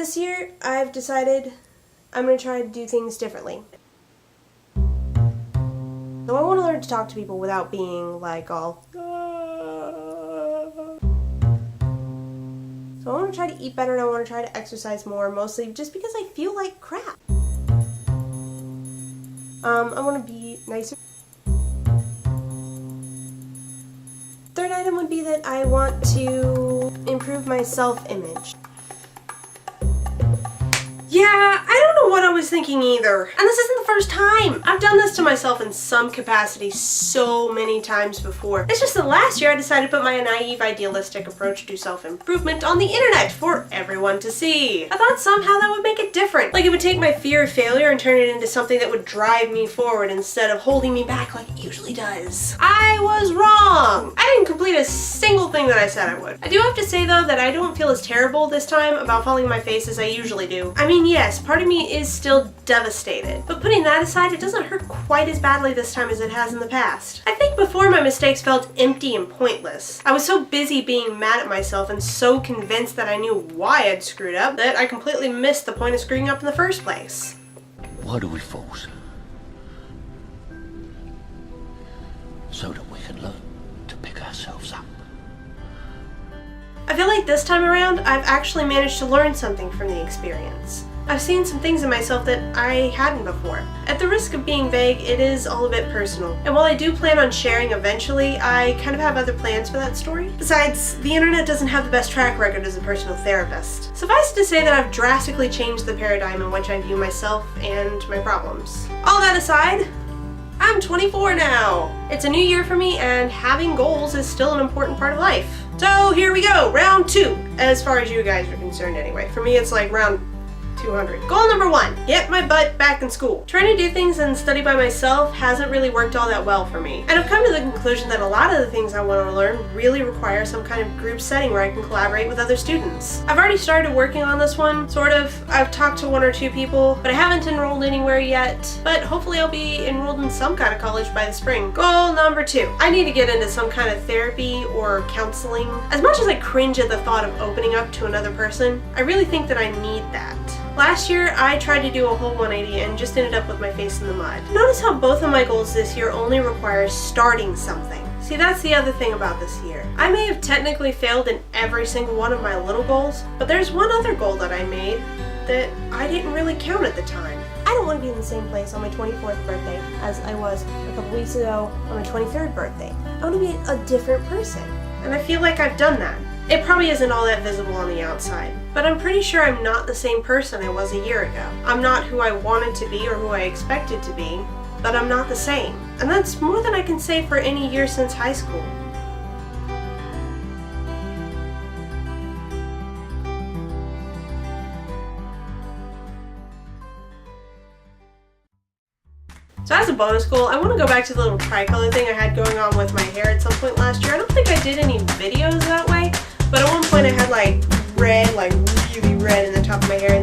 This year, I've decided I'm going to try to do things differently. So I want to learn to talk to people without being like all... So I want to try to eat better and I want to try to exercise more, mostly just because I feel like crap. I want to be nicer. Third item would be that I want to improve my self-image. Yeah, I don't know what I was thinking either. And this isn't the first time. I've done this to myself in some capacity so many times before. It's just that last year I decided to put my naive, idealistic approach to self-improvement on the internet for everyone to see. I thought somehow that would make it different. Like it would take my fear of failure and turn it into something that would drive me forward instead of holding me back like it usually does. I was wrong. I didn't complete a single thing that I said I would. I do have to say though that I don't feel as terrible this time about falling on my face as I usually do. I mean, yes, part of me is still devastated, but putting that aside, it doesn't hurt quite as badly this time as it has in the past. I think before my mistakes felt empty and pointless. I was so busy being mad at myself and so convinced that I knew why I'd screwed up that I completely missed the point of screwing up in the first place. Why do we fall? So that we can learn to pick ourselves up. I feel like this time around, I've actually managed to learn something from the experience. I've seen some things in myself that I hadn't before. At the risk of being vague, it is all a bit personal. And while I do plan on sharing eventually, I kind of have other plans for that story. Besides, the internet doesn't have the best track record as a personal therapist. Suffice it to say that I've drastically changed the paradigm in which I view myself and my problems. All that aside, I'm 24 now. It's a new year for me and having goals is still an important part of life. So here we go, round 2, as far as you guys are concerned anyway. For me it's like round 200. Goal number 1, get my butt back in school. Trying to do things and study by myself hasn't really worked all that well for me. And I've come to the conclusion that a lot of the things I want to learn really require some kind of group setting where I can collaborate with other students. I've already started working on this one, sort of. I've talked to 1 or 2 people, but I haven't enrolled anywhere yet. But hopefully I'll be enrolled in some kind of college by the spring. Goal number 2, I need to get into some kind of therapy or counseling. As much as I cringe at the thought of opening up to another person, I really think that I need that. Last year, I tried to do a whole 180 and just ended up with my face in the mud. Notice how both of my goals this year only require starting something. See, that's the other thing about this year. I may have technically failed in every single one of my little goals, but there's one other goal that I made that I didn't really count at the time. I don't want to be in the same place on my 24th birthday as I was a couple weeks ago on my 23rd birthday. I want to be a different person, and I feel like I've done that. It probably isn't all that visible on the outside, but I'm pretty sure I'm not the same person I was a year ago. I'm not who I wanted to be or who I expected to be, but I'm not the same. And that's more than I can say for any year since high school. So as a bonus goal, I want to go back to the little tricolor thing I had going on with my hair at some point last year. I don't think I did any videos that way, but at one point I had like red, like really red in the top of my hair,